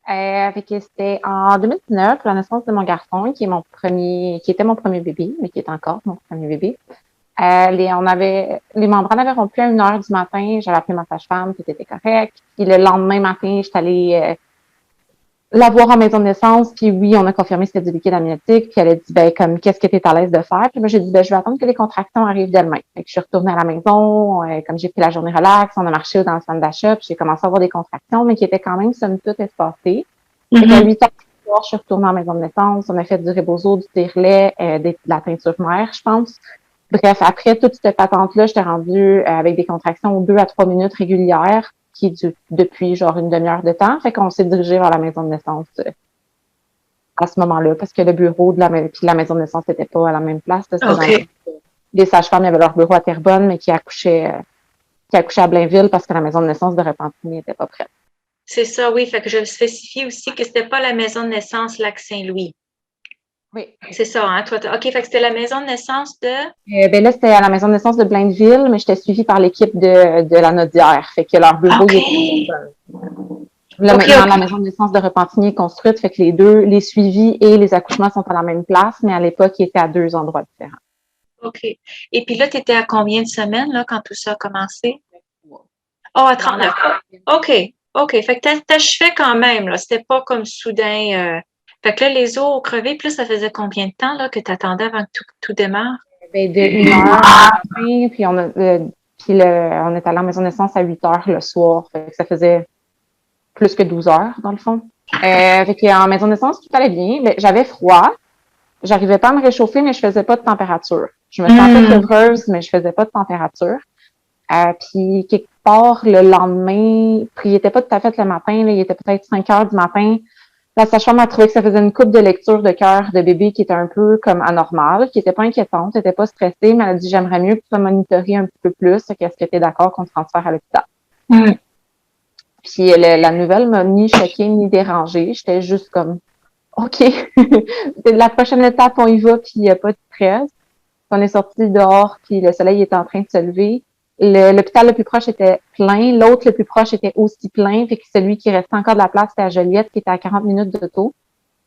Fait que c'était en 2019, la naissance de mon garçon, qui était mon premier bébé, mais qui est encore mon premier bébé. Les membranes avaient rompu à 1 heure du matin. J'avais appelé ma sage-femme, tout était correct. Puis le lendemain matin, j'étais allée la voir en maison de naissance. Puis oui, on a confirmé que c'était du liquide amniotique. Puis elle a dit, ben, comme, qu'est-ce que tu es à l'aise de faire? Puis moi, j'ai dit, ben, je vais attendre que les contractions arrivent d'elles-mêmes. Fait que je suis retournée à la maison. Comme j'ai pris la journée relax, on a marché dans le centre d'achat. Puis j'ai commencé à avoir des contractions, mais qui étaient quand même, somme toute, espacées. Fait qu'à 8 heures du soir, je suis retournée en maison de naissance. On a fait du rebozo, du tire-lait, de la teinture mère, je pense. Bref, après toute cette patente-là, j'étais rendue avec des contractions 2 à 3 minutes régulières qui durent depuis genre une demi-heure de temps. Fait qu'on s'est dirigé vers la maison de naissance à ce moment-là parce que le bureau de la maison de naissance n'était pas à la même place. OK. Les sages-femmes avaient leur bureau à Terrebonne, mais qui accouchaient à Blainville parce que la maison de naissance de Repentigny n'était pas prête. C'est ça, oui. Fait que je spécifie aussi que c'était pas la maison de naissance Lac-Saint-Louis. Oui. C'est ça, hein? Toi, OK, fait que c'était la maison de naissance de... Ben là, c'était à la maison de naissance de Blainville, mais j'étais suivie par l'équipe de la Nodière. Fait que leur bureau était là, maintenant, la maison de naissance de Repentigny est construite, fait que les suivis et les accouchements sont à la même place, mais à l'époque, ils étaient à 2 endroits différents. OK. Et puis là, tu étais à combien de semaines, là, quand tout ça a commencé? Oh, à 39. OK. OK. Fait que t'achevais quand même, là. C'était pas comme soudain. Fait que là, les os ont crevé. Puis là, ça faisait combien de temps, là, que t'attendais avant que tout démarre? Ben, de 1 heure, puis on est allé à la maison de naissance à 8 heures le soir. Fait que ça faisait plus que 12 heures, dans le fond. Fait qu'en maison de naissance, tout allait bien. Ben, j'avais froid. J'arrivais pas à me réchauffer, mais je faisais pas de température. Je me sentais fiévreuse, mais je faisais pas de température. Puis quelque part, le lendemain, puis il était pas tout à fait le matin, là, il était peut-être 5 heures du matin. La sage-femme a trouvé que ça faisait une coupe de lecture de cœur de bébé qui était un peu comme anormale, qui était pas inquiétante, qui était pas stressée, mais elle a dit, j'aimerais mieux que tu sois monitorée un petit peu plus, qu'est-ce que tu es d'accord qu'on te transfère à l'hôpital. Puis la nouvelle m'a ni choquée ni dérangée. J'étais juste comme, OK, la prochaine étape, on y va, puis il n'y a pas de stress. On est sorti dehors, puis le soleil était en train de se lever. L'hôpital le plus proche était plein, l'autre le plus proche était aussi plein, fait que celui qui restait encore de la place, c'était à Joliette, qui était à 40 minutes d'auto.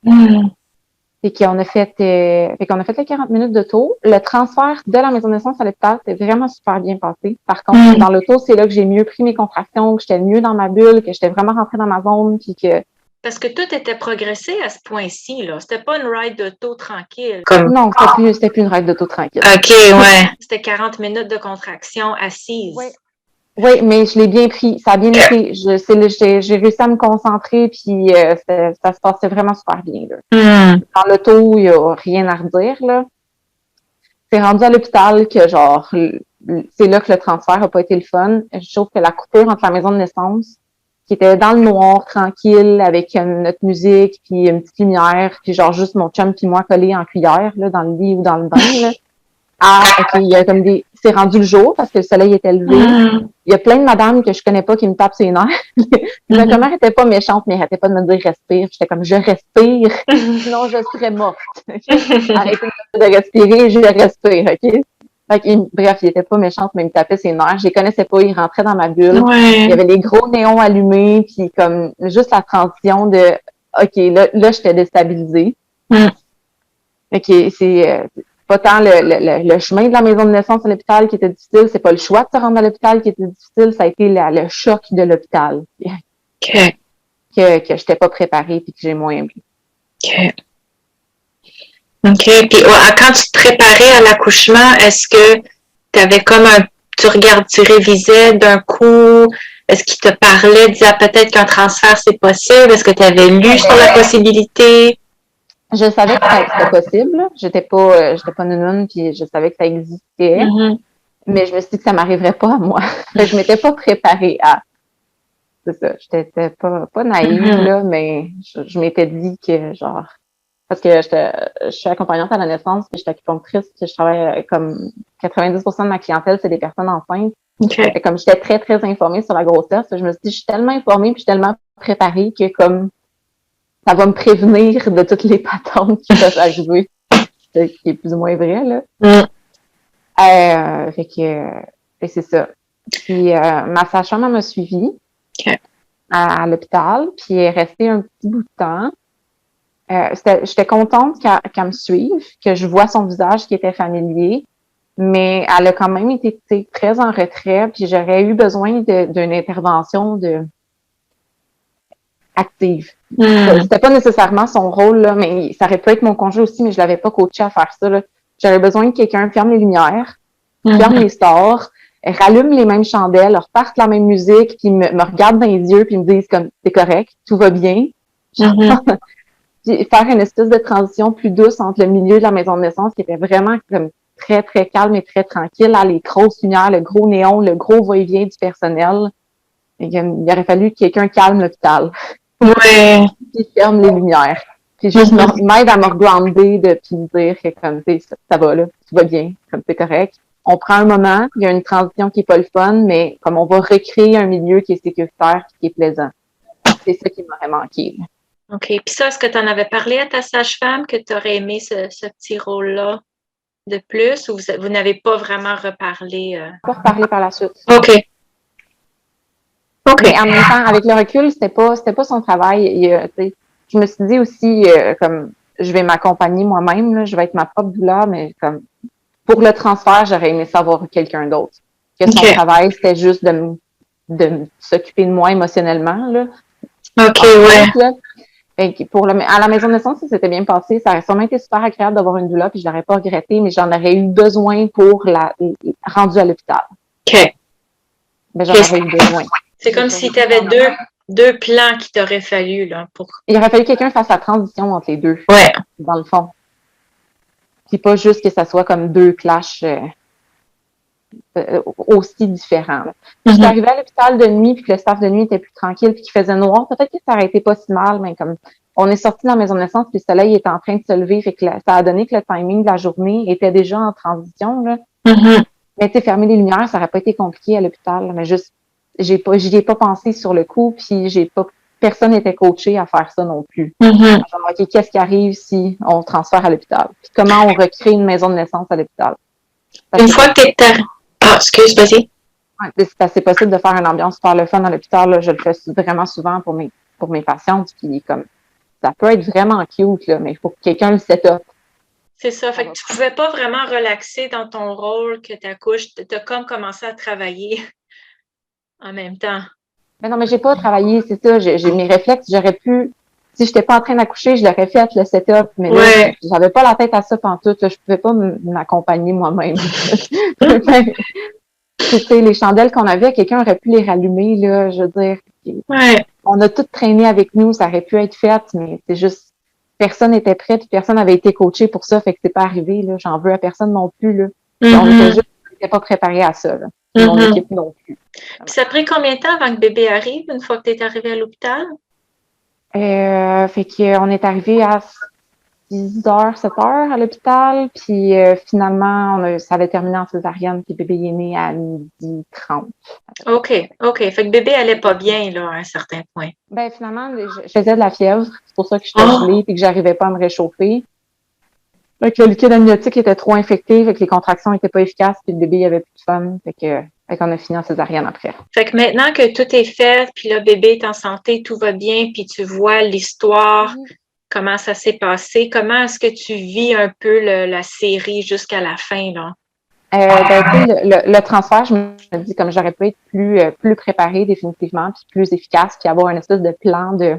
Fait qu'on a fait les 40 minutes d'auto. Le transfert de la maison de naissance à l'hôpital, c'était vraiment super bien passé. Par contre, dans l'auto, c'est là que j'ai mieux pris mes contractions, que j'étais mieux dans ma bulle, que j'étais vraiment rentrée dans ma zone, puis que... Parce que tout était progressé à ce point-ci, là. C'était pas une ride d'auto tranquille. Non, c'était plus une ride d'auto tranquille. OK, ouais. C'était 40 minutes de contraction assise. Oui, mais je l'ai bien pris. Ça a bien été. J'ai réussi à me concentrer, puis ça se passait vraiment super bien. Là. Dans l'auto, il n'y a rien à redire. Là. C'est rendu à l'hôpital que, genre, c'est là que le transfert n'a pas été le fun. Je trouve que la coupure entre la maison de naissance, qui était dans le noir, tranquille, avec notre musique, puis une petite lumière, puis genre juste mon chum puis moi collés en cuillère, là, dans le lit ou dans le bain, là. OK, il y a comme c'est rendu le jour parce que le soleil était levé. Il y a plein de madames que je connais pas qui me tapent ses nerfs. Ma mère était pas méchante, mais elle arrêtait pas de me dire respire. J'étais comme je respire, sinon je serais morte. Arrêtez de respirer, je respire, OK? Fait que, bref, il était pas méchante, mais il me tapait ses nerfs. Je les connaissais pas, il rentrait dans ma bulle. Il y avait des gros néons allumés, puis comme juste la transition de OK, là j'étais déstabilisée. OK, c'est pas tant le chemin de la maison de naissance à l'hôpital qui était difficile, c'est pas le choix de se rendre à l'hôpital qui était difficile, ça a été le choc de l'hôpital. OK. Que j'étais pas préparée puis que j'ai moins aimé. OK. OK. Puis quand tu te préparais à l'accouchement, est-ce que tu avais comme tu révisais d'un coup? Est-ce qu'il te parlait, disait peut-être qu'un transfert c'est possible? Est-ce que tu avais lu sur la possibilité? Je savais que c'était possible. J'étais pas nounoune, puis je savais que ça existait. Mais je me suis dit que ça m'arriverait pas à moi. Je m'étais pas préparée à. C'est ça. J'étais pas naïve, là, mais je m'étais dit que, genre, parce que je suis accompagnante à la naissance, puis je suis acupunctrice, puis je travaille comme 90% de ma clientèle, c'est des personnes enceintes. Okay. Comme j'étais très, très informée sur la grossesse, je me suis dit, je suis tellement informée, puis je suis tellement préparée que comme ça va me prévenir de toutes les patentes qui peuvent arriver, qui est plus ou moins vrai, là. Fait que c'est ça. Puis ma sage-femme m'a suivie. Okay. à l'hôpital, puis elle est restée un petit bout de temps. J'étais contente qu'elle me suive, que je vois son visage qui était familier, mais elle a quand même été très en retrait, puis j'aurais eu besoin d'une intervention active. C'était pas nécessairement son rôle, là, mais ça aurait pu être mon conjoint aussi, mais je l'avais pas coaché à faire ça. Là. J'avais besoin que quelqu'un ferme les lumières, ferme les stores, rallume les mêmes chandelles, reparte la même musique, puis me regarde dans les yeux, puis me dise comme c'est correct, tout va bien. Puis faire une espèce de transition plus douce entre le milieu de la maison de naissance, qui était vraiment comme très, très calme et très tranquille, là, les grosses lumières, le gros néon, le gros va-et-vient du personnel. Et il aurait fallu que quelqu'un calme l'hôpital. Ouais. Puis ferme les lumières. Puis juste m'aide à me regrounder, puis me dire que comme ça va là, tout va bien, comme c'est correct. On prend un moment, il y a une transition qui est pas le fun, mais comme on va recréer un milieu qui est sécuritaire, qui est plaisant. C'est ça qui m'aurait manqué. OK. Puis ça, est-ce que tu en avais parlé à ta sage-femme que tu aurais aimé ce petit rôle-là de plus ou vous n'avez pas vraiment reparlé? Pas reparler par la suite. OK. Mais en même temps, avec le recul, c'était pas son travail. Je me suis dit aussi, comme je vais m'accompagner moi-même, là, je vais être ma propre douleur, mais comme pour le transfert, j'aurais aimé savoir quelqu'un d'autre. Que son travail, c'était juste de s'occuper de moi émotionnellement. Là. OK, ouais. Là. À la maison de naissance, ça s'était bien passé. Ça aurait sûrement été super agréable d'avoir une doula, puis je l'aurais pas regretté, mais j'en aurais eu besoin pour rendu à l'hôpital. OK. Mais j'en aurais eu besoin. C'est comme si tu avais deux plans qu'il t'aurait fallu, là, pour. Il aurait fallu que quelqu'un fasse la transition entre les deux. Ouais. Dans le fond. Puis pas juste que ça soit comme deux clashs aussi différents. J'étais arrivée à l'hôpital de nuit, puis que le staff de nuit était plus tranquille, puis qu'il faisait noir. Peut-être que ça aurait été pas si mal, mais comme on est sorti de la maison de naissance, puis le soleil était en train de se lever, fait que ça a donné que le timing de la journée était déjà en transition. Là. Mais tu sais, fermer les lumières, ça aurait pas été compliqué à l'hôpital, mais juste j'y ai pas pensé sur le coup, puis personne n'était coaché à faire ça non plus. Genre, OK, qu'est-ce qui arrive si on transfère à l'hôpital? Puis comment on recrée une maison de naissance à l'hôpital? Une fois que t'es excuse, vas-y. Ouais, c'est possible de faire une ambiance super le fun à l'hôpital. Là. Je le fais vraiment souvent pour mes patientes. Puis comme ça peut être vraiment cute, là, mais il faut que quelqu'un le set up. C'est ça. Fait que tu pouvais pas vraiment relaxer dans ton rôle que tu accouches. Tu as comme commencé à travailler en même temps. Mais non, mais j'ai pas travaillé, c'est ça. J'ai mes réflexes. J'aurais pu, si j'étais pas en train d'accoucher, je l'aurais fait le setup. Mais là, j'avais pas la tête à ça pantoute. Là. Je pouvais pas m'accompagner moi-même. Tu sais, les chandelles qu'on avait, quelqu'un aurait pu les rallumer, là. Je veux dire, on a tout traîné avec nous. Ça aurait pu être fait, mais c'est juste personne n'était prêt, puis personne n'avait été coaché pour ça, fait que c'est pas arrivé, là. J'en veux à personne non plus, là. On n'était pas préparé à ça, là. Mon équipe non plus. Puis ça a pris combien de temps avant que bébé arrive, une fois que tu es arrivée à l'hôpital? Fait qu'on est arrivé à 6h, 7h à l'hôpital, puis finalement, ça avait terminé en césarienne, puis bébé est né à 12h30. OK. Fait que bébé allait pas bien, là, à un certain point. Ben finalement, je faisais de la fièvre, c'est pour ça que j'étais gelée, puis que j'arrivais pas à me réchauffer. Fait que le liquide amniotique était trop infecté, fait que les contractions étaient pas efficaces, puis le bébé, il avait plus de fun, fait qu'on a fini en césarienne après. Fait que maintenant que tout est fait, puis le bébé est en santé, tout va bien, puis tu vois l'histoire, comment ça s'est passé, comment est-ce que tu vis un peu la série jusqu'à la fin, là? Le transfert, je me dis comme j'aurais pu être plus préparée définitivement, puis plus efficace, puis avoir une espèce de plan de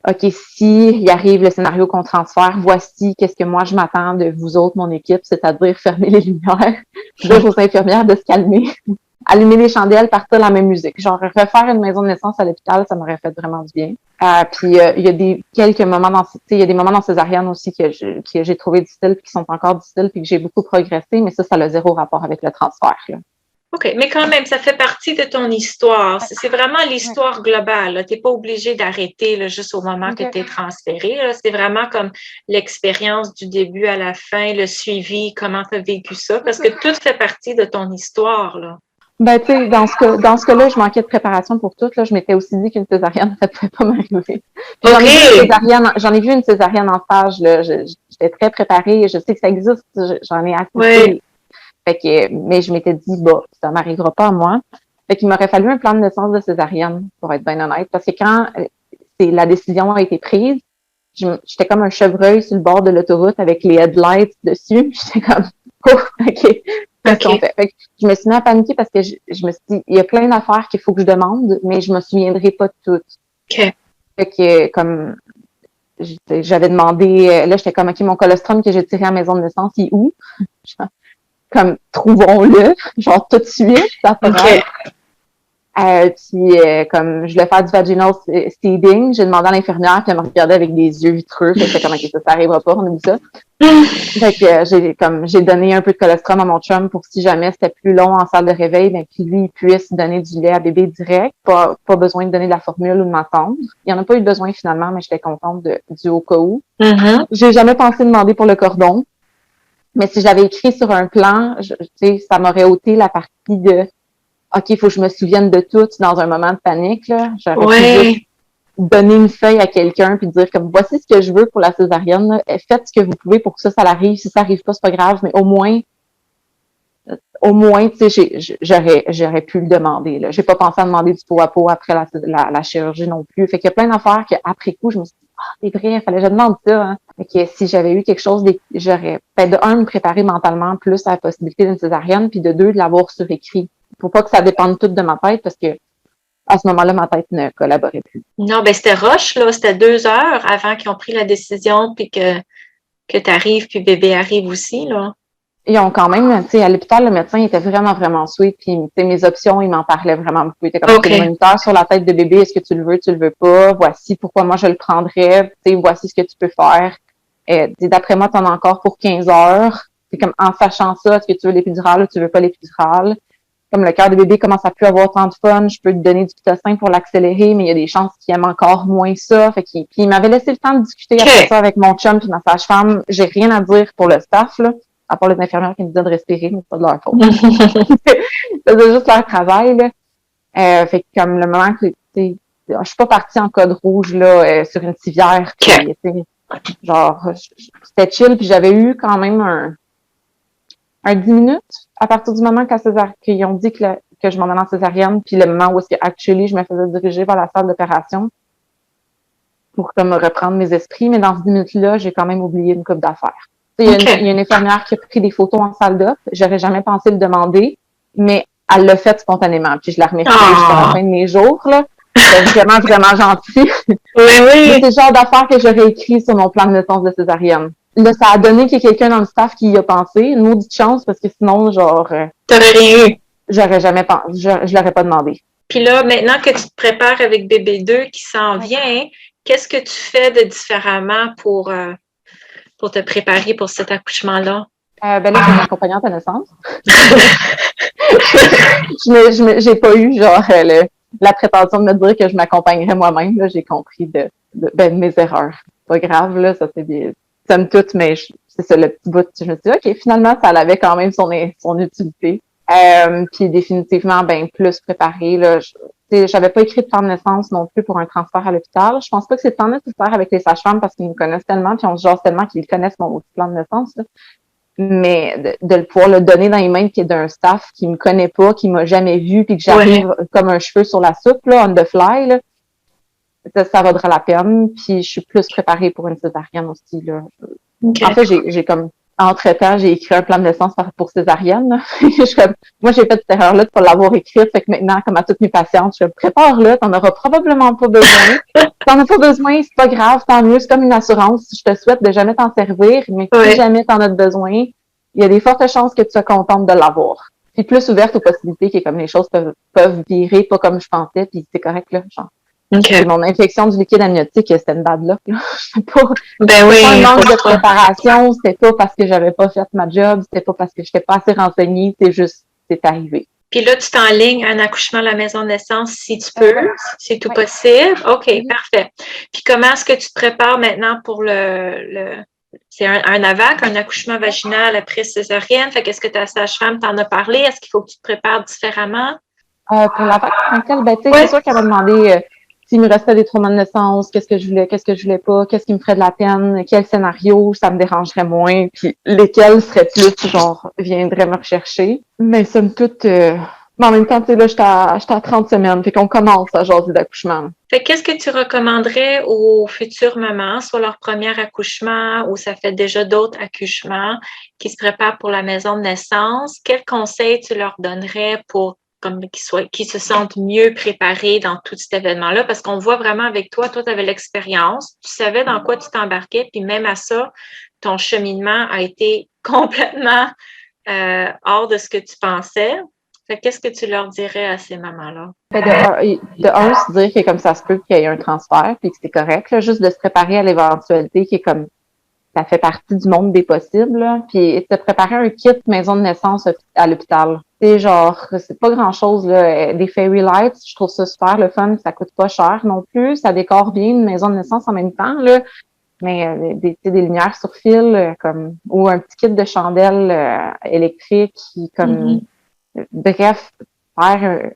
OK, si il arrive le scénario qu'on transfère, voici qu'est-ce que moi je m'attends de vous autres, mon équipe, c'est-à-dire fermer les lumières, dire aux infirmières de se calmer, allumer les chandelles, partir la même musique. Genre refaire une maison de naissance à l'hôpital, ça m'aurait fait vraiment du bien. Puis il y a quelques moments il y a des moments dans césarienne aussi que j'ai trouvé difficiles, puis qui sont encore difficiles, puis que j'ai beaucoup progressé, mais ça a zéro rapport avec le transfert, là. OK, mais quand même, ça fait partie de ton histoire. C'est vraiment l'histoire globale. Tu n'es pas obligé d'arrêter là, juste au moment que tu es transféré. C'est vraiment comme l'expérience du début à la fin, le suivi, comment tu as vécu ça, parce que tout fait partie de ton histoire, là. Ben, tu sais, dans ce cas-là, je manquais de préparation pour tout. Là, je m'étais aussi dit qu'une césarienne, ça pouvait pas m'arriver. J'en ai vu une césarienne en stage, là. J'étais très préparée. Je sais que ça existe. J'en ai assisté. Fait que, mais je m'étais dit, bah, ça m'arrivera pas à moi. Fait qu'il m'aurait fallu un plan de naissance de césarienne, pour être bien honnête, parce que quand la décision a été prise, j'étais comme un chevreuil sur le bord de l'autoroute avec les headlights dessus. J'étais comme, oh, OK, qu'est-ce qu'on fait? Fait que je me suis mis à paniquer parce que je me suis dit, il y a plein d'affaires qu'il faut que je demande, mais je me souviendrai pas de toutes. OK. Fait que, comme, j'avais demandé, là, j'étais comme, OK, mon colostrum que j'ai tiré à la maison de naissance, il est où? Comme, trouvons-le, genre, tout de suite, ça pourrait. Puis, comme je voulais faire du vaginal seeding, j'ai demandé à l'infirmière, puis elle me regardait avec des yeux vitreux, puis j'étais comme, OK, ça arrivera pas, on a dit ça. Fait que j'ai donné un peu de colostrum à mon chum pour si jamais c'était plus long en salle de réveil, ben qu'il lui puisse donner du lait à bébé direct, pas besoin de donner de la formule ou de m'attendre. Il y en a pas eu besoin finalement, mais j'étais contente du au cas où. Mm-hmm. J'ai jamais pensé demander pour le cordon, mais si j'avais écrit sur un plan, tu sais, ça m'aurait ôté la partie de OK, il faut que je me souvienne de tout dans un moment de panique, là. J'aurais pu juste donner une feuille à quelqu'un puis dire comme voici ce que je veux pour la césarienne, là. Faites ce que vous pouvez pour que ça l'arrive. Si ça arrive pas, c'est pas grave, mais au moins, tu sais, j'aurais pu le demander, là. J'ai pas pensé à demander du pot à pot après la chirurgie non plus. Fait qu'il y a plein d'affaires qu'après coup, je me suis dit, c'est vrai, il fallait que je demande ça, hein. Fait que si j'avais eu quelque chose, j'aurais, de un, me préparer mentalement plus à la possibilité d'une césarienne, puis de deux, de l'avoir sur écrit. Pour pas que ça dépende tout de ma tête, parce que à ce moment-là, ma tête ne collaborait plus. Non, ben c'était rush, là. C'était 2 heures avant qu'ils ont pris la décision, puis que tu arrives, puis bébé arrive aussi, là. Ils ont quand même, tu sais, à l'hôpital, le médecin était vraiment, vraiment sweet, puis tu sais, mes options, il m'en parlait vraiment beaucoup. Il était comme, le moniteur sur la tête de bébé, est-ce que tu le veux pas? Voici pourquoi moi je le prendrais, tu sais, voici ce que tu peux faire. D'après moi, tu en as encore pour 15 heures. C'est comme, en sachant ça, est-ce que tu veux l'épidurale ou tu veux pas l'épidurale? Comme le cœur de bébé commence à plus avoir tant de fun, je peux te donner du pitocin pour l'accélérer, mais il y a des chances qu'il aime encore moins ça. Puis il m'avait laissé le temps de discuter après ça avec mon chum puis ma sage-femme. J'ai rien à dire pour le staff, là, à part les infirmières qui me disaient de respirer, mais c'est pas de leur faute. C'est juste leur travail, là. Fait que comme le moment que, je suis pas partie en code rouge, là, sur une civière. Puis, genre, c'était chill, puis j'avais eu quand même un 10 minutes à partir du moment qu'ils ont dit que je m'en allais en césarienne, puis le moment où est-ce que actually je me faisais diriger vers la salle d'opération pour me reprendre mes esprits, mais dans ce 10 minutes-là, j'ai quand même oublié une couple d'affaires. Il y a une infirmière qui a pris des photos en salle d'op, j'aurais jamais pensé le demander, mais elle l'a fait spontanément, puis je la remercie jusqu'à la fin de mes jours, là. C'est vraiment, vraiment gentil. C'est le genre d'affaires que j'aurais écrit sur mon plan de naissance de césarienne. Là, ça a donné qu'il y a quelqu'un dans le staff qui y a pensé. Une maudite chance, parce que sinon, genre... T'aurais rien eu. J'aurais jamais pensé. Je l'aurais pas demandé. Puis là, maintenant que tu te prépares avec bébé 2 qui s'en vient, qu'est-ce que tu fais de différemment pour te préparer pour cet accouchement-là? Là, j'ai une accompagnante à naissance. J'ai pas eu, genre, la prétention de me dire que je m'accompagnerais moi-même. Là, j'ai compris de mes erreurs. Pas grave, là, ça c'est bien. Somme toute, mais c'est ça, le petit bout. Je me suis dit, OK, finalement, ça avait quand même son utilité. Puis définitivement, plus préparé. Là, j'avais pas écrit de plan de naissance non plus pour un transfert à l'hôpital. Je pense pas que c'est tant nécessaire avec les sages-femmes parce qu'ils me connaissent tellement, puis on se jase tellement qu'ils connaissent mon plan de naissance. Là. Mais de pouvoir le donner dans les mains d'un staff qui me connaît pas, qui m'a jamais vu, puis que j'arrive comme un cheveu sur la soupe, là, on the fly, là, ça vaudra la peine. Puis je suis plus préparée pour une césarienne aussi. Là. En fait, j'ai comme entre-temps, j'ai écrit un plan de naissance pour césarienne. Moi, j'ai fait cette erreur-là de pas l'avoir écrite. Fait que maintenant, comme à toutes mes patientes, je prépare-le, t'en auras probablement pas besoin. T'en as pas besoin, c'est pas grave, tant mieux, c'est comme une assurance. Je te souhaite de jamais t'en servir, mais si jamais t'en as besoin, il y a des fortes chances que tu sois contente de l'avoir. Puis plus ouverte aux possibilités que comme les choses peuvent virer, pas comme je pensais, puis c'est correct, là, genre. Mon infection du liquide amniotique, c'était une bad luck, là. C'était pas un manque de préparation, c'était pas parce que j'avais pas fait ma job, c'était pas parce que j'étais pas assez renseignée, c'est arrivé. Puis là, tu t'enlignes un accouchement à la maison de naissance si tu peux, si c'est tout possible. OK, parfait. Puis comment est-ce que tu te prépares maintenant pour c'est un AVAC, un accouchement vaginal après césarienne? Fait qu'est-ce que ta sage-femme t'en a parlé? Est-ce qu'il faut que tu te prépares différemment? Pour l'AVAC, c'est sûr qu'elle m'a demandé s'il me restait des traumas de naissance, qu'est-ce que je voulais pas, qu'est-ce qui me ferait de la peine, quel scénario ça me dérangerait moins, puis lesquels seraient plus, genre, viendraient me rechercher. Mais somme toute, Mais en même temps, tu sais, là, j'étais à 30 semaines, fait qu'on commence à jaser d'accouchement. Fait qu'est-ce que tu recommanderais aux futures mamans, soit leur premier accouchement ou ça fait déjà d'autres accouchements qui se préparent pour la maison de naissance? Quels conseils tu leur donnerais pour qu'ils se sentent mieux préparés dans tout cet événement-là? Parce qu'on voit vraiment avec toi, tu avais l'expérience, tu savais dans quoi tu t'embarquais, puis même à ça, ton cheminement a été complètement hors de ce que tu pensais. Fait qu'est-ce que tu leur dirais à ces mamans-là? De un, se dire que comme ça se peut qu'il y ait un transfert puis que c'est correct, là, juste de se préparer à l'éventualité qui est comme ça fait partie du monde des possibles, là, puis de préparer un kit maison de naissance à l'hôpital. C'est genre, c'est pas grand-chose, là. Des fairy lights, je trouve ça super le fun, ça coûte pas cher non plus, ça décore bien une maison de naissance en même temps, là. Mais des lumières sur fil, comme ou un petit kit de chandelles électriques qui comme bref,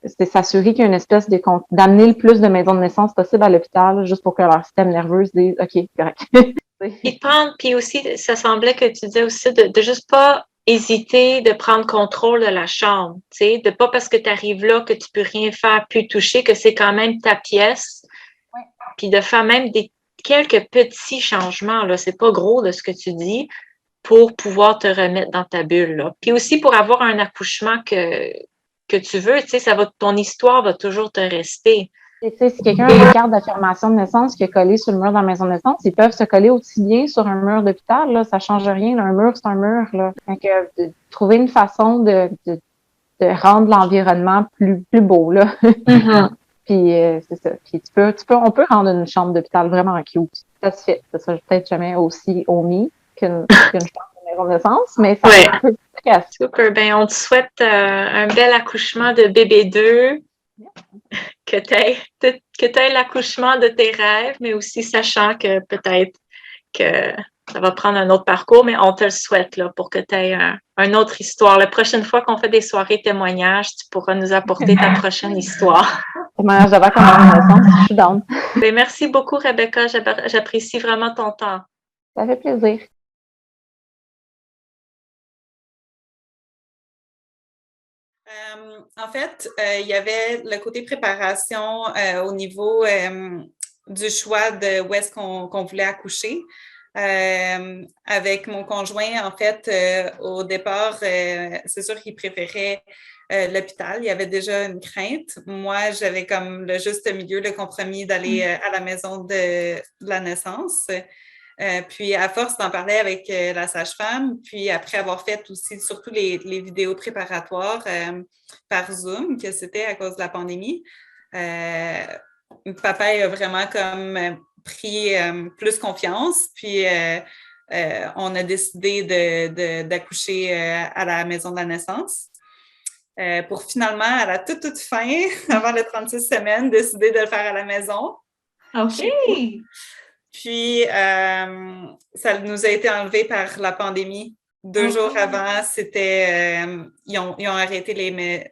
c'est s'assurer qu'il y a une espèce d'amener le plus de maisons de naissance possible à l'hôpital juste pour que leur système nerveux se dise OK, correct. Puis aussi, ça semblait que tu disais aussi de juste pas hésiter de prendre contrôle de la chambre, tu sais, de pas parce que tu arrives là que tu peux rien faire, plus toucher, que c'est quand même ta pièce, puis de faire même quelques petits changements, là, c'est pas gros de ce que tu dis, pour pouvoir te remettre dans ta bulle, là. Puis aussi pour avoir un accouchement que tu veux, tu sais, ton histoire va toujours te rester. Tu sais, si quelqu'un a des cartes d'affirmation de naissance qui est collée sur le mur dans la maison de naissance, ils peuvent se coller aussi bien sur un mur d'hôpital, là, ça change rien, là, un mur, c'est un mur, là. Donc, de trouver une façon de rendre l'environnement plus beau, là. Puis, c'est ça. Puis, on peut rendre une chambre d'hôpital vraiment cute. Ça se fait. Ça sera peut-être jamais aussi omis qu'une chambre de maison de naissance, mais ça peut presque. Super. Ben, on te souhaite un bel accouchement de bébé 2. Que tu aies l'accouchement de tes rêves, mais aussi sachant que peut-être que ça va prendre un autre parcours, mais on te le souhaite là, pour que tu aies une autre histoire. La prochaine fois qu'on fait des soirées témoignages, tu pourras nous apporter ta prochaine histoire. Témoignage d'avant comme naissance, je suis down. Ben, merci beaucoup, Rebecca. J'apprécie vraiment ton temps. Ça fait plaisir. En fait, il y avait le côté préparation au niveau du choix de où est-ce qu'on voulait accoucher. Avec mon conjoint, en fait, au départ, c'est sûr qu'il préférait l'hôpital. Il y avait déjà une crainte. Moi, j'avais comme le juste milieu, le compromis d'aller à la maison de la naissance. Puis, à force d'en parler avec la sage-femme, puis après avoir fait aussi surtout les vidéos préparatoires par Zoom, que c'était à cause de la pandémie, papa a vraiment comme pris plus confiance, puis on a décidé d'accoucher à la maison de la naissance. Pour finalement, à la toute fin, avant les 36 semaines, décider de le faire à la maison. OK! Puis, ça nous a été enlevé par la pandémie. 2 jours avant, c'était ils ont arrêté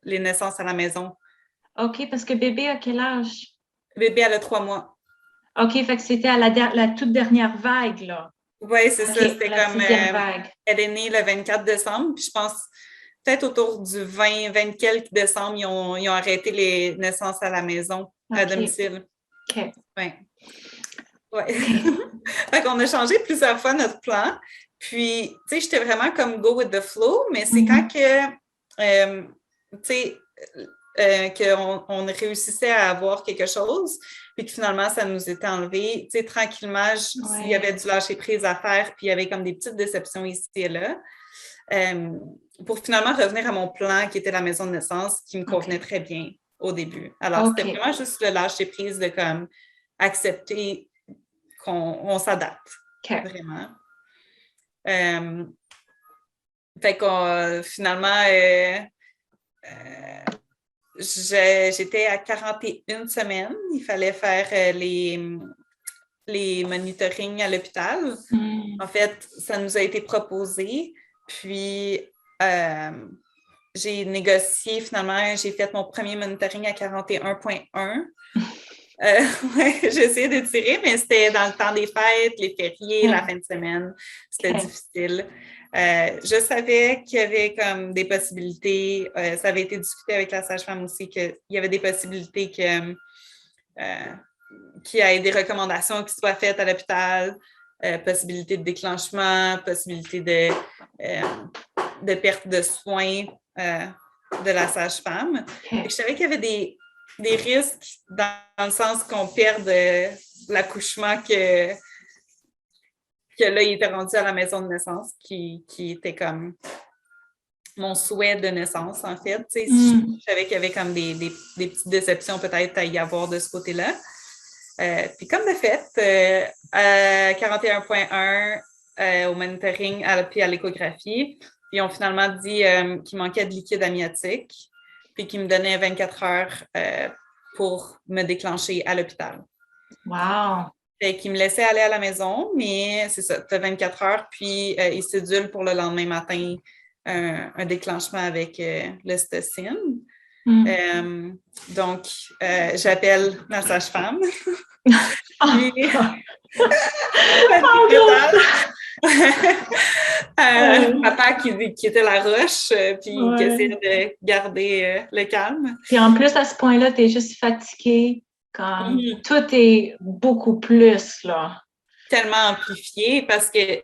les naissances à la maison. OK, parce que bébé a quel âge? Bébé, elle a 3 mois. OK, fait que c'était à la toute dernière vague, là. Oui, c'est ça. C'était comme... vague. Elle est née le 24 décembre, puis je pense peut-être autour du 20 quelques décembre, ils ont arrêté les naissances à la maison, à domicile. OK. Oui. Ouais. Fait qu'on a changé plusieurs fois notre plan. Puis, tu sais, j'étais vraiment comme go with the flow, mais c'est quand que, tu sais, qu'on réussissait à avoir quelque chose, puis que finalement, ça nous était enlevé. Tu sais, tranquillement, il y avait du lâcher prise à faire, puis il y avait comme des petites déceptions ici et là. Pour finalement revenir à mon plan qui était la maison de naissance, qui me convenait très bien au début. Alors, c'était vraiment juste le lâcher prise de comme accepter qu'on s'adapte, vraiment. Fait qu'on, finalement, j'étais à 41 semaines. Il fallait faire les monitorings à l'hôpital. En fait, ça nous a été proposé. Puis, j'ai négocié, finalement, j'ai fait mon premier monitoring à 41,1. J'ai essayé d'étirer, mais c'était dans le temps des fêtes, les fériés, la fin de semaine. C'était difficile. Je savais qu'il y avait comme des possibilités, ça avait été discuté avec la sage-femme aussi, qu'il y avait des possibilités qu'il y ait des recommandations qui soient faites à l'hôpital, possibilité de déclenchement, possibilité de perte de soins de la sage-femme. Je savais qu'il y avait des risques dans le sens qu'on perde l'accouchement que là, il était rendu à la maison de naissance, qui était comme mon souhait de naissance, en fait. Je savais qu'il y avait comme des petites déceptions peut-être à y avoir de ce côté-là. Puis comme de fait, à 41.1 au monitoring puis à l'échographie, ils ont finalement dit qu'il manquait de liquide amniotique, puis qu'ils me donnaient 24 heures pour me déclencher à l'hôpital. Wow! Fait qu'ils me laissaient aller à la maison, mais c'est ça, tu as 24 heures, puis ils cédulent pour le lendemain matin un déclenchement avec l'ocytocine. Donc, j'appelle ma sage-femme. Puis, papa qui était la roche, puis qui essayait de garder le calme. Puis en plus, à ce point-là, tu es juste fatiguée. Comme tout est beaucoup plus, là. Tellement amplifié parce que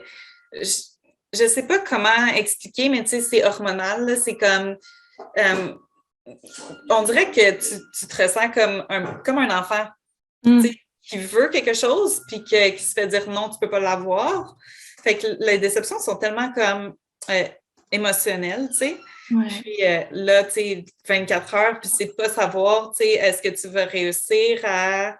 je sais pas comment expliquer, mais tu sais, c'est hormonal, là, c'est comme... on dirait que tu te ressens comme un enfant qui veut quelque chose puis qui se fait dire non, tu peux pas l'avoir. Fait que les déceptions sont tellement comme émotionnelles, tu sais. Ouais. Puis là, tu sais, 24 heures, puis c'est pas savoir, tu sais, est-ce que tu vas réussir à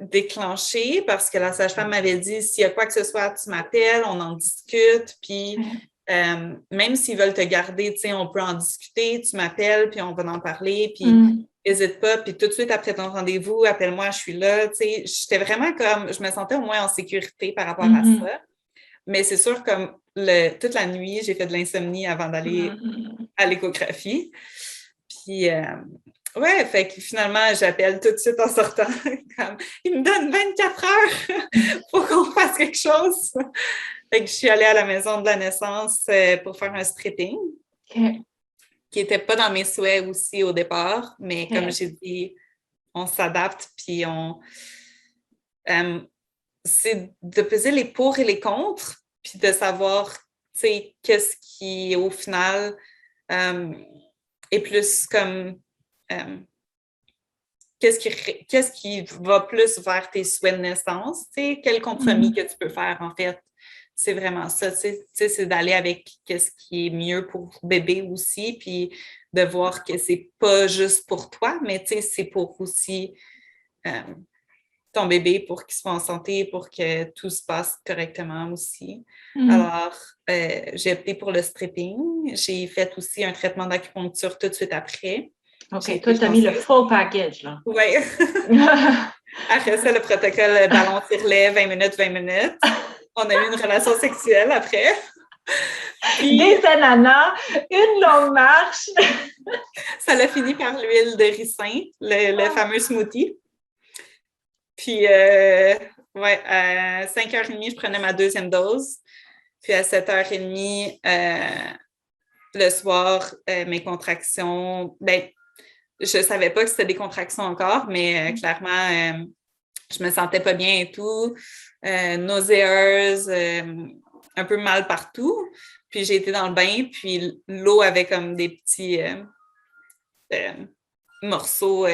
déclencher? Parce que la sage-femme m'avait dit, s'il y a quoi que ce soit, tu m'appelles, on en discute, puis même s'ils veulent te garder, tu sais, on peut en discuter, tu m'appelles, puis on va en parler, puis n'hésite pas, puis tout de suite après ton rendez-vous, appelle-moi, je suis là, tu sais. J'étais vraiment comme, je me sentais au moins en sécurité par rapport à ça. Mais c'est sûr, comme toute la nuit, j'ai fait de l'insomnie avant d'aller à l'échographie. Puis, ouais, fait que finalement, j'appelle tout de suite en sortant. Comme, il me donne 24 heures pour qu'on fasse quelque chose. Fait que je suis allée à la maison de la naissance pour faire un stripping, qui n'était pas dans mes souhaits aussi au départ. Mais comme j'ai dit, on s'adapte, puis c'est de peser les pour et les contre, puis de savoir, tu sais, qu'est-ce qui, au final, est plus comme... qu'est-ce qui va plus vers tes souhaits de naissance, tu sais, quel compromis que tu peux faire, en fait. C'est vraiment ça, tu sais, c'est d'aller avec qu'est-ce qui est mieux pour bébé aussi, puis de voir que c'est pas juste pour toi, mais tu sais, c'est pour aussi... ton bébé pour qu'il soit en santé, pour que tout se passe correctement aussi. Alors, j'ai opté pour le stripping. J'ai fait aussi un traitement d'acupuncture tout de suite après. OK, toi, tu as mis le full package, là. Oui. Après ça, le protocole ballon tire-lait, 20 minutes, 20 minutes. On a eu une relation sexuelle après. Puis, des ananas, une longue marche. Ça l'a fini par l'huile de ricin, le fameux smoothie. Puis, à 5h30, je prenais ma deuxième dose. Puis, à 7h30, le soir, mes contractions, je ne savais pas que c'était des contractions encore, mais clairement, je me sentais pas bien et tout. Nauséeuse, un peu mal partout. Puis, j'ai été dans le bain, puis l'eau avait comme des petits... morceaux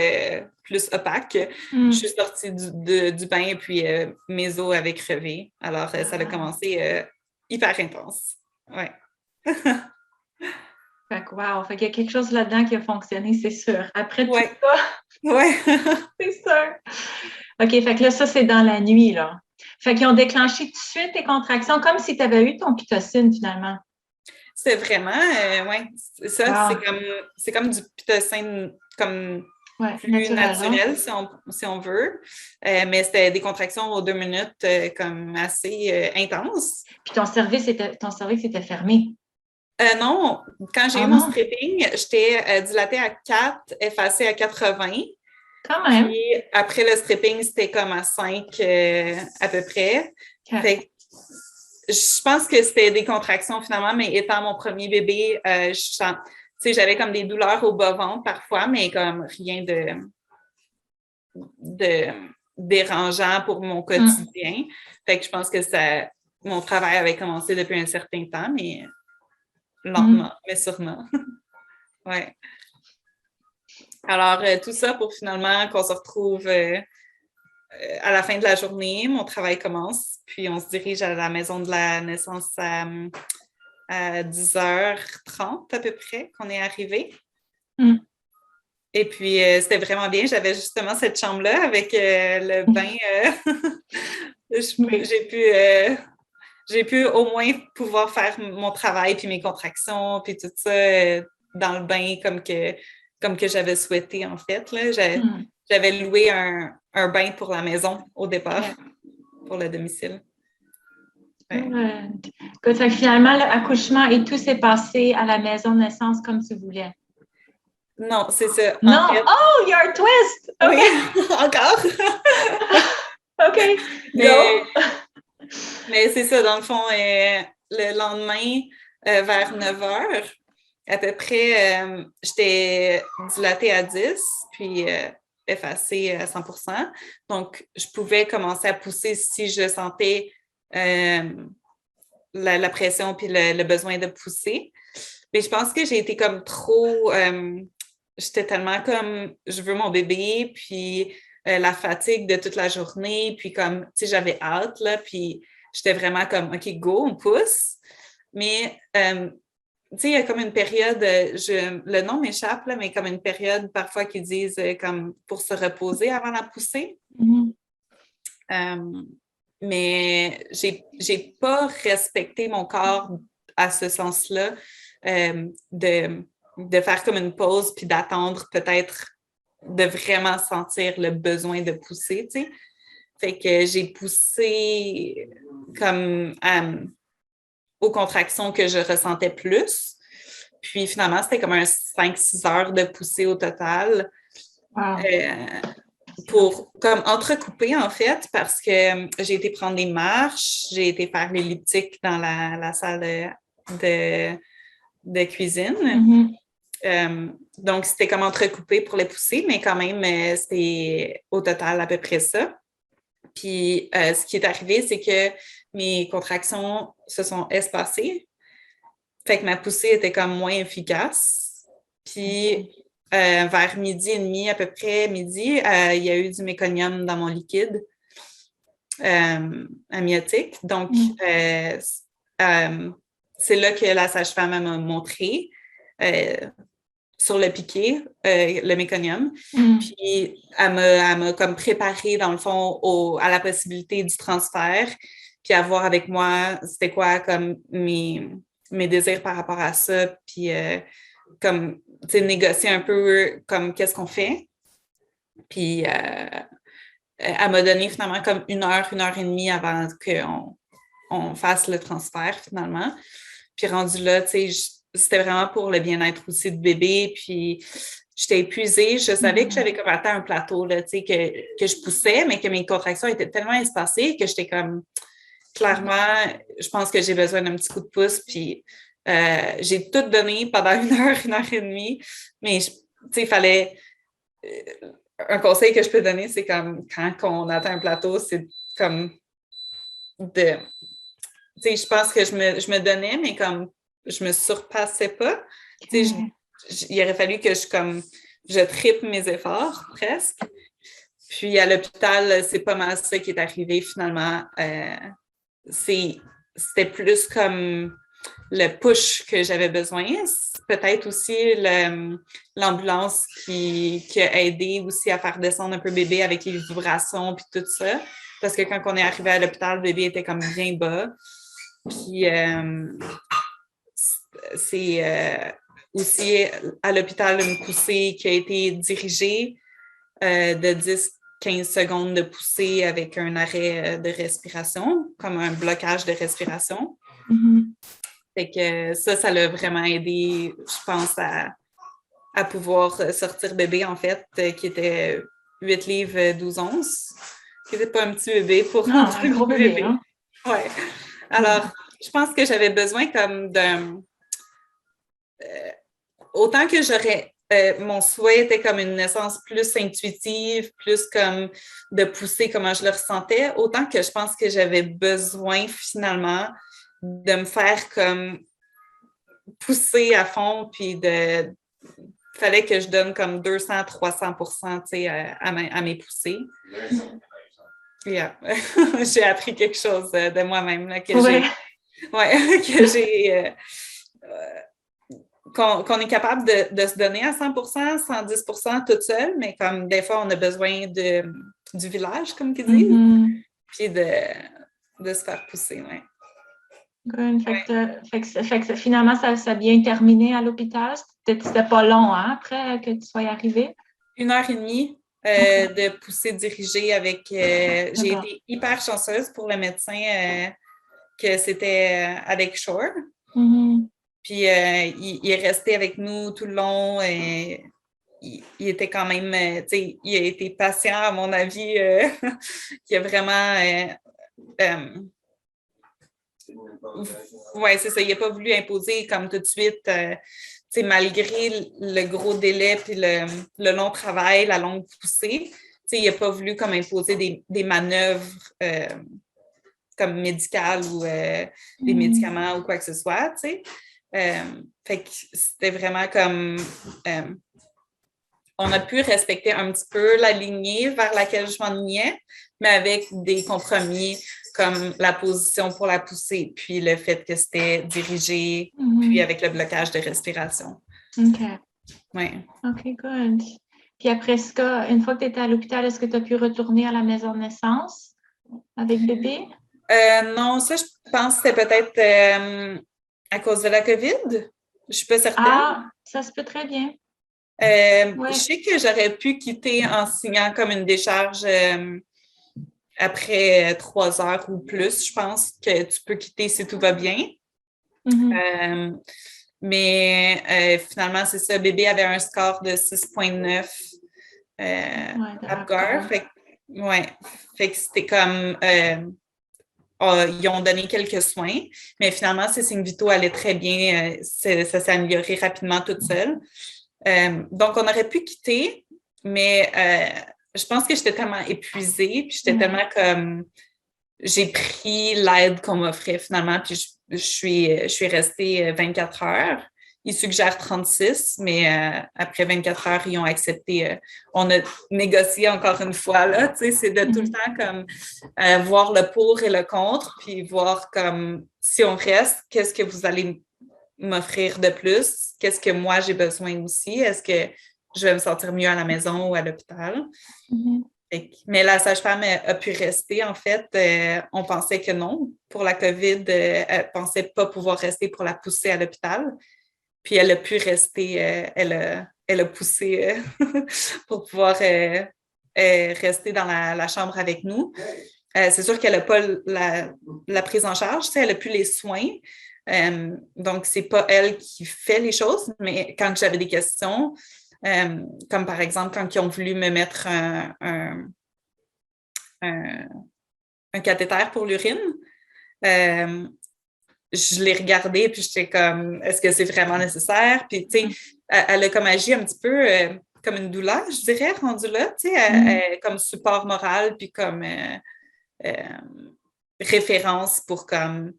plus opaques. Je suis sortie du bain, puis mes os avaient crevé. Alors, ça a commencé hyper intense. Ouais. Fait que, wow! Fait qu'il y a quelque chose là-dedans qui a fonctionné, c'est sûr. Après tout ça, c'est sûr. OK, fait que là, ça, c'est dans la nuit, là. Fait qu'ils ont déclenché tout de suite tes contractions, comme si tu avais eu ton pitocine, finalement. C'est vraiment, ça, c'est comme du pitocine, comme plus naturel, si on veut. Mais c'était des contractions aux 2 minutes, comme assez intenses. Puis ton cervix était fermé. Non, quand j'ai eu mon stripping, j'étais dilatée à 4, effacée à 80. Quand même. Puis après le stripping, c'était comme à 5 à peu près. Okay. Fait je pense que c'était des contractions finalement, mais étant mon premier bébé, j'avais comme des douleurs au bas-ventre parfois, mais comme rien de dérangeant pour mon quotidien. Fait que je pense que mon travail avait commencé depuis un certain temps, mais lentement, mais sûrement. Ouais. Alors, tout ça pour finalement qu'on se retrouve à la fin de la journée. Mon travail commence, puis on se dirige à la maison de la naissance à 10h30 à peu près qu'on est arrivé. Et puis, c'était vraiment bien. J'avais justement cette chambre-là avec le bain. J'ai pu au moins pouvoir faire mon travail, puis mes contractions, puis tout ça dans le bain comme que j'avais souhaité, en fait. Là. J'avais loué un bain pour la maison au départ, pour le domicile. Ouais. Finalement, l'accouchement et tout s'est passé à la maison de naissance comme tu voulais. Non, c'est ça. Non! Fait... Oh, il y a un twist! Okay. Oui, encore! OK. Mais c'est ça, dans le fond, le lendemain, vers 9h, à peu près, j'étais dilatée à 10, puis effacée à 100%. Donc, je pouvais commencer à pousser si je sentais la pression puis le besoin de pousser. Mais je pense que j'ai été comme trop... j'étais tellement comme, je veux mon bébé, puis la fatigue de toute la journée, puis comme, tu sais, j'avais hâte, là, puis j'étais vraiment comme, OK, go, on pousse. Mais, tu sais, il y a comme une période, le nom m'échappe, là, mais comme une période parfois qu'ils disent comme pour se reposer avant la poussée. Mais j'ai pas respecté mon corps à ce sens-là, de faire comme une pause puis d'attendre peut-être de vraiment sentir le besoin de pousser, tu sais. Fait que j'ai poussé comme aux contractions que je ressentais plus. Puis finalement, c'était comme un 5-6 heures de poussée au total. Wow. Pour comme entrecouper, en fait, parce que j'ai été prendre des marches, j'ai été faire l'elliptique dans la salle de cuisine. Donc, c'était comme entrecoupé pour les pousser, mais quand même, c'était au total à peu près ça. Puis, ce qui est arrivé, c'est que mes contractions se sont espacées. Fait que ma poussée était comme moins efficace. Puis, vers midi et demi, à peu près midi, il y a eu du méconium dans mon liquide amniotique. Donc, c'est là que la sage-femme m'a montré sur le piquet, le méconium. Puis, elle m'a comme préparé, dans le fond, à la possibilité du transfert, puis à voir avec moi c'était quoi comme mes désirs par rapport à ça, puis comme, tu sais, négocier un peu comme qu'est-ce qu'on fait. Puis, elle m'a donné finalement comme 1 heure et demie avant qu'on fasse le transfert finalement. Puis rendu là, tu sais, c'était vraiment pour le bien-être aussi du bébé. Puis j'étais épuisée. Je savais que j'avais comme atteint un plateau, là, tu sais, que je poussais, mais que mes contractions étaient tellement espacées que j'étais comme, clairement, je pense que j'ai besoin d'un petit coup de pouce. Puis j'ai tout donné pendant 1 heure et demie. Mais, tu sais, il fallait... un conseil que je peux donner, c'est comme quand on atteint un plateau, c'est comme de... Tu sais, je pense que je me donnais, mais comme je me surpassais pas. Tu sais, il aurait fallu que je triple mes efforts, presque. Puis à l'hôpital, c'est pas mal ça qui est arrivé finalement. C'était plus comme le push que j'avais besoin. Peut-être aussi l'ambulance qui a aidé aussi à faire descendre un peu bébé avec les vibrations puis tout ça. Parce que quand on est arrivé à l'hôpital, le bébé était comme bien bas. Puis c'est aussi à l'hôpital une poussée qui a été dirigée de 10-15 secondes de poussée avec un arrêt de respiration, comme un blocage de respiration. Fait que ça l'a vraiment aidé, je pense, à pouvoir sortir bébé, en fait, qui était 8 livres 12 onces, qui n'était pas un petit bébé pour un gros bébé. Hein? Ouais. Alors, je pense que j'avais besoin comme d'un... autant que j'aurais... mon souhait était comme une naissance plus intuitive, plus comme de pousser comment je le ressentais, autant que je pense que j'avais besoin finalement de me faire comme pousser à fond, puis fallait que je donne comme 200-300% à mes poussées. Yeah. J'ai appris quelque chose de moi-même là, que j'ai qu'on est capable de se donner à 100%, 110% toute seule, mais comme des fois, on a besoin du village, comme qu'ils disent, puis de se faire pousser, ouais. Good. Fait que finalement, ça a bien terminé à l'hôpital. C'était pas long, hein, après que tu sois arrivée? 1h30 de poussée dirigée avec... j'ai été hyper chanceuse pour le médecin que c'était Alex Shore. Puis il est resté avec nous tout le long. Il était quand même, il a été patient, à mon avis. Il a vraiment... oui, c'est ça. Il n'a pas voulu imposer comme tout de suite, malgré le gros délai puis le long travail, la longue poussée. Il n'a pas voulu comme imposer des manœuvres comme médicales ou des médicaments ou quoi que ce soit. Fait que c'était vraiment comme... on a pu respecter un petit peu la lignée vers laquelle je m'ennuyais, mais avec des compromis comme la position pour la poussée, puis le fait que c'était dirigé, puis avec le blocage de respiration. OK. Oui. OK, good. Puis après ça, une fois que tu étais à l'hôpital, est-ce que tu as pu retourner à la maison de naissance avec bébé? Non, ça, je pense que c'était peut-être à cause de la COVID. Je ne suis pas certaine. Ah, ça se peut très bien. Je sais que j'aurais pu quitter en signant comme une décharge après 3 heures ou plus. Je pense que tu peux quitter si tout va bien. Mais finalement, c'est ça. Bébé avait un score de 6,9 Apgar. Fait que c'était comme... ils ont donné quelques soins, mais finalement, ces signes vitaux allaient très bien. Ça s'est amélioré rapidement toute seule. Donc, on aurait pu quitter, mais je pense que j'étais tellement épuisée, puis j'étais tellement comme... J'ai pris l'aide qu'on m'offrait finalement, puis je suis restée 24 heures. Ils suggèrent 36, mais après 24 heures, ils ont accepté. On a négocié encore une fois, là, tu sais, c'est de tout le temps comme voir le pour et le contre, puis voir comme si on reste, qu'est-ce que vous allez m'offrir de plus? Qu'est-ce que moi j'ai besoin aussi? Est-ce que je vais me sentir mieux à la maison ou à l'hôpital? Mais la sage-femme a pu rester, en fait. On pensait que non. Pour la COVID, elle ne pensait pas pouvoir rester pour la pousser à l'hôpital. Puis elle a pu rester, elle a poussé pour pouvoir rester dans la chambre avec nous. C'est sûr qu'elle n'a pas la prise en charge, elle n'a plus les soins. Donc, ce n'est pas elle qui fait les choses, mais quand j'avais des questions, comme par exemple quand ils ont voulu me mettre un cathéter pour l'urine, je l'ai regardé puis j'étais comme, est-ce que c'est vraiment nécessaire? Puis, tu sais, elle a comme agi un petit peu comme une doula, je dirais, rendue là, tu sais, comme support moral puis comme référence pour comme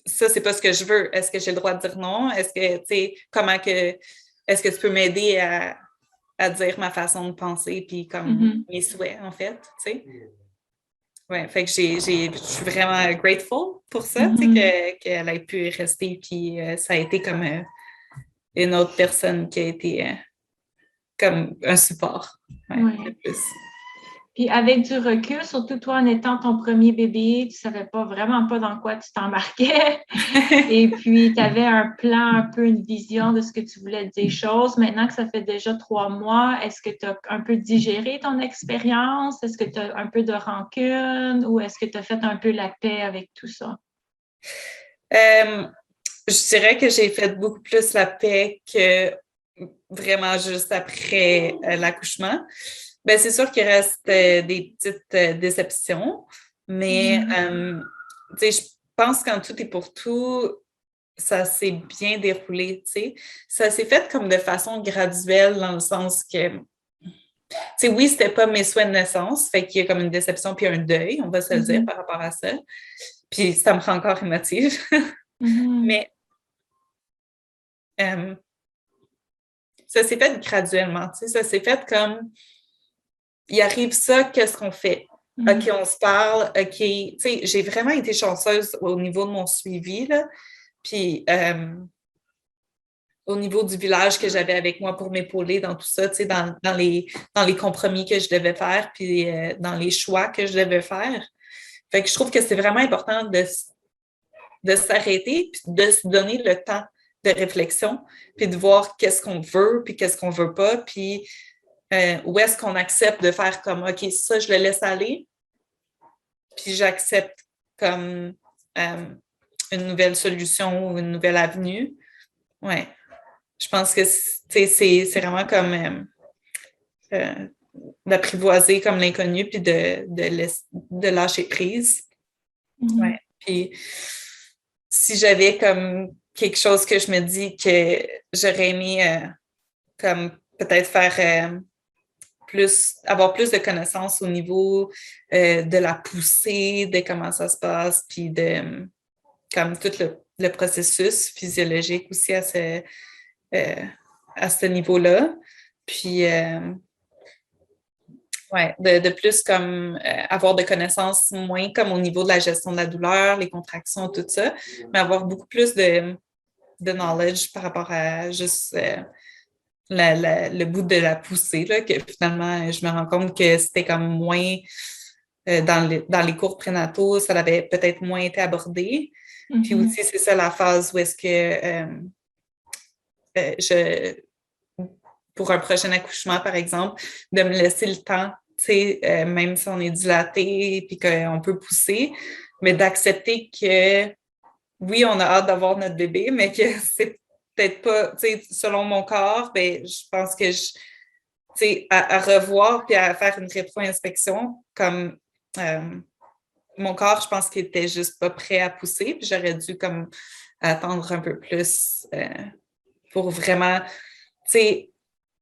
ça, c'est pas ce que je veux. Est-ce que j'ai le droit de dire non? Est-ce que, tu sais, est-ce que tu peux m'aider à dire ma façon de penser puis comme mes souhaits, en fait, tu sais? Ouais, fait que je suis vraiment grateful pour ça, tu sais, qu'elle ait pu rester, puis ça a été comme une autre personne qui a été comme un support. De plus. Puis avec du recul, surtout toi en étant ton premier bébé, tu savais vraiment pas dans quoi tu t'embarquais. Et puis, tu avais un plan, un peu une vision de ce que tu voulais des choses. Maintenant que ça fait déjà 3 mois, est-ce que tu as un peu digéré ton expérience? Est-ce que tu as un peu de rancune ou est-ce que tu as fait un peu la paix avec tout ça? Je dirais que j'ai fait beaucoup plus la paix que vraiment juste après l'accouchement. Ben, c'est sûr qu'il reste des petites déceptions, mais pense qu'en tout et pour tout, ça s'est bien déroulé, tu sais. Ça s'est fait comme de façon graduelle dans le sens que, tu sais, oui, c'était pas mes souhaits de naissance, fait qu'il y a comme une déception puis un deuil, on va se le dire par rapport à ça. Puis ça me rend encore émotive. Mais ça s'est fait graduellement, tu sais. Ça s'est fait comme, il arrive ça, qu'est-ce qu'on fait? OK, on se parle, OK. Tu sais, j'ai vraiment été chanceuse au niveau de mon suivi, là. Puis, au niveau du village que j'avais avec moi pour m'épauler dans tout ça, tu sais, dans les compromis que je devais faire, puis dans les choix que je devais faire. Fait que je trouve que c'est vraiment important de s'arrêter, puis de se donner le temps de réflexion, puis de voir qu'est-ce qu'on veut, puis qu'est-ce qu'on veut pas, puis où est-ce qu'on accepte de faire comme, OK, ça, je le laisse aller, puis j'accepte comme une nouvelle solution ou une nouvelle avenue. Ouais. Je pense que c'est vraiment comme d'apprivoiser comme l'inconnu puis de lâcher prise. Ouais. Puis si j'avais comme quelque chose que je me dis que j'aurais aimé comme peut-être faire avoir plus de connaissances au niveau de la poussée, de comment ça se passe, puis de comme tout le processus physiologique aussi à ce niveau-là. Puis, ouais, de plus comme avoir de connaissances moins comme au niveau de la gestion de la douleur, les contractions, tout ça, mais avoir beaucoup plus de knowledge par rapport à juste le bout de la poussée, là, que finalement, je me rends compte que c'était comme moins dans les cours prénataux, ça avait peut-être moins été abordé. Puis aussi, c'est ça la phase où est-ce que pour un prochain accouchement, par exemple, de me laisser le temps, tu sais, même si on est dilaté puis qu'on peut pousser, mais d'accepter que oui, on a hâte d'avoir notre bébé, mais que c'est peut-être pas, tu sais, selon mon corps, ben, je pense que tu sais, à revoir puis à faire une rétro-inspection, comme mon corps, je pense qu'il était juste pas prêt à pousser, puis j'aurais dû comme attendre un peu plus pour vraiment, tu sais,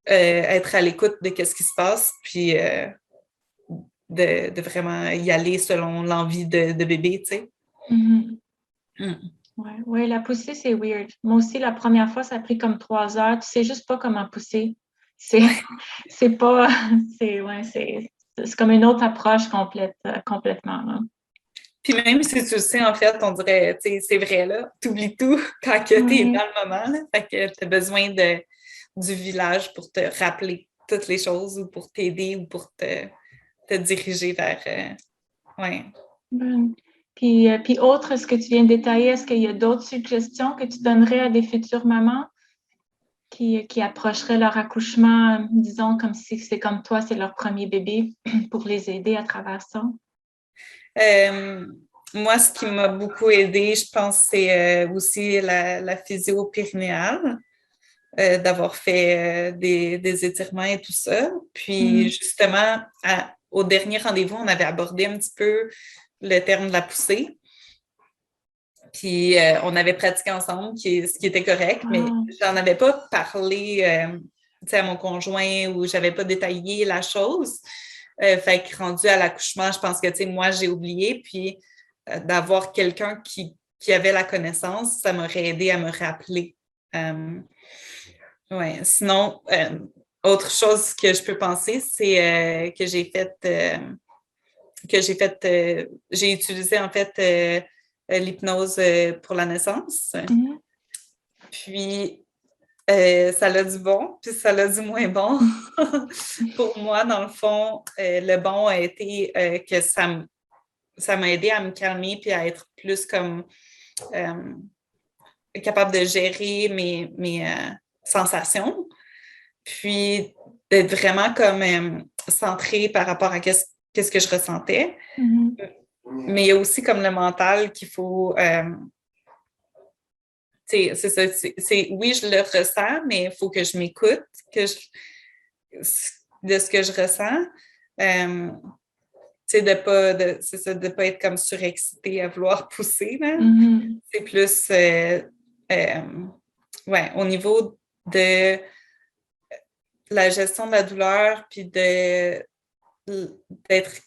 être à l'écoute de ce qui se passe, puis de vraiment y aller selon l'envie de bébé, tu sais. Ouais, la poussée, c'est weird. Moi aussi, la première fois, ça a pris comme 3 heures. Tu sais juste pas comment pousser. C'est pas... C'est comme une autre approche complètement. Là. Puis même si tu le sais, en fait, on dirait, tu sais, c'est vrai, là, t'oublies tout quand tu es dans le moment, là. Fait que tu as besoin du village pour te rappeler toutes les choses ou pour t'aider ou pour te diriger vers... ouais. Puis autre, ce que tu viens de détailler, est-ce qu'il y a d'autres suggestions que tu donnerais à des futures mamans qui approcheraient leur accouchement, disons, comme si c'est comme toi, c'est leur premier bébé, pour les aider à travers ça? Moi, ce qui m'a beaucoup aidée, je pense, c'est aussi la physio périnéale, d'avoir fait des étirements et tout ça. Puis, justement, au dernier rendez-vous, on avait abordé un petit peu le terme de la poussée. Puis, on avait pratiqué ensemble, ce qui était correct, mais j'en avais pas parlé à mon conjoint ou j'avais pas détaillé la chose. Fait que rendu à l'accouchement, je pense que moi, j'ai oublié. Puis, d'avoir quelqu'un qui avait la connaissance, ça m'aurait aidé à me rappeler. Ouais. Sinon, autre chose que je peux penser, c'est que j'ai utilisé en fait l'hypnose pour la naissance. Puis, ça l'a du bon, puis ça l'a du moins bon. Pour moi, dans le fond, le bon a été que ça m'a aidé à me calmer puis à être plus comme capable de gérer mes sensations. Puis, d'être vraiment comme centrée par rapport à qu'est-ce que je ressentais. Mais il y a aussi comme le mental qu'il faut... c'est ça, oui, je le ressens, mais il faut que je m'écoute de ce que je ressens. sais, de pas être comme surexcité à vouloir pousser, là. C'est plus, au niveau de la gestion de la douleur, puis d'être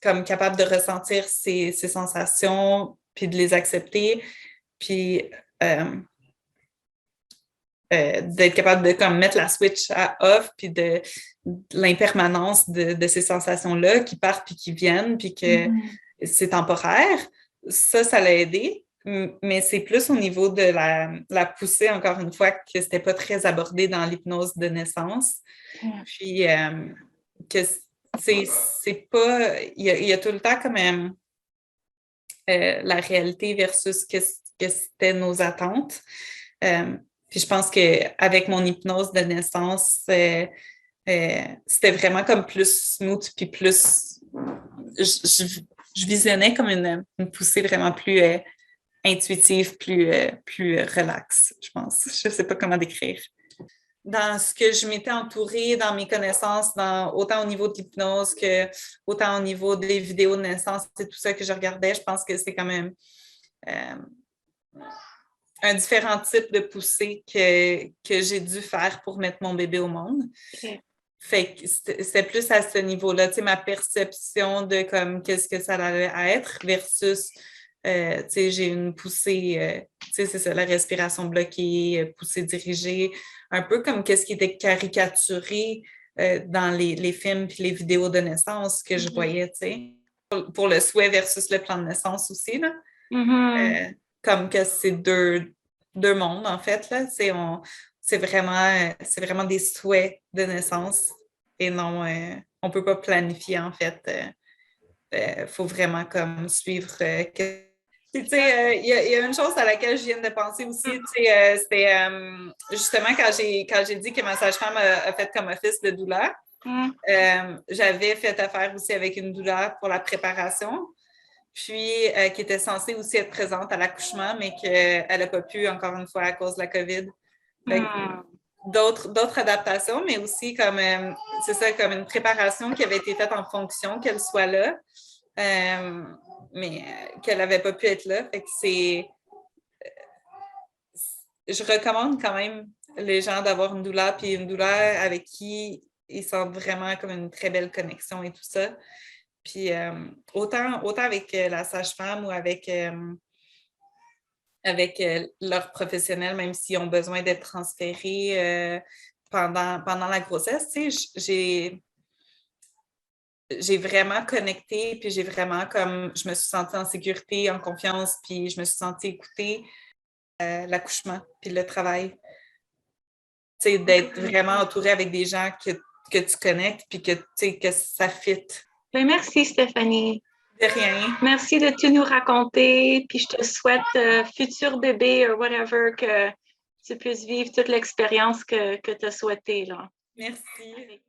comme capable de ressentir ses sensations, puis de les accepter, puis d'être capable de comme mettre la switch à off, puis de l'impermanence de ces sensations-là qui partent puis qui viennent, puis que c'est temporaire. Ça l'a aidé, mais c'est plus au niveau de la poussée, encore une fois, que c'était pas très abordé dans l'hypnose de naissance. Puis que c'est pas... Il y a tout le temps quand même la réalité versus que c'était nos attentes. Puis je pense qu'avec mon hypnose de naissance, c'était vraiment comme plus smooth, puis plus... Je visionnais comme une poussée vraiment plus intuitive, plus relaxe, je pense. Je ne sais pas comment décrire. Dans ce que je m'étais entourée, dans mes connaissances, autant au niveau de l'hypnose que autant au niveau des vidéos de naissance, c'est tout ça que je regardais, je pense que c'est quand même un différent type de poussée que j'ai dû faire pour mettre mon bébé au monde. Okay. Fait que c'était plus à ce niveau-là, tu sais, ma perception de comme qu'est-ce que ça allait être versus, tu sais, j'ai une poussée, tu sais, c'est ça, la respiration bloquée, poussée dirigée, un peu comme qu'est-ce qui était caricaturé dans les films puis les vidéos de naissance que je voyais, tu sais, pour le souhait versus le plan de naissance aussi, là. Comme que c'est deux mondes, en fait, là, c'est vraiment des souhaits de naissance et non, on ne peut pas planifier, en fait. Faut vraiment comme suivre. Tu sais, il y a une chose à laquelle je viens de penser aussi, tu sais, c'était justement quand j'ai dit que ma sage-femme a fait comme office de doula, j'avais fait affaire aussi avec une doula pour la préparation, puis qui était censée aussi être présente à l'accouchement, mais qu'elle n'a pas pu, encore une fois, à cause de la COVID. D'autres adaptations, mais aussi comme, c'est ça, comme une préparation qui avait été faite en fonction qu'elle soit là, mais qu'elle n'avait pas pu être là. Fait que je recommande quand même les gens d'avoir une doula, puis une doula avec qui ils sentent vraiment comme une très belle connexion et tout ça. Puis autant avec la sage-femme ou avec leurs professionnels, même s'ils ont besoin d'être transférés pendant la grossesse, tu sais, j'ai vraiment connecté, puis j'ai vraiment comme, je me suis sentie en sécurité, en confiance, puis je me suis sentie écoutée l'accouchement, puis le travail. Tu sais, d'être vraiment entourée avec des gens que tu connectes, puis que, tu sais, que ça fit. Ben, merci, Stéphanie. De rien. Merci de tout nous raconter, puis je te souhaite futur bébé ou whatever, que tu puisses vivre toute l'expérience que tu as souhaitée, là. Merci.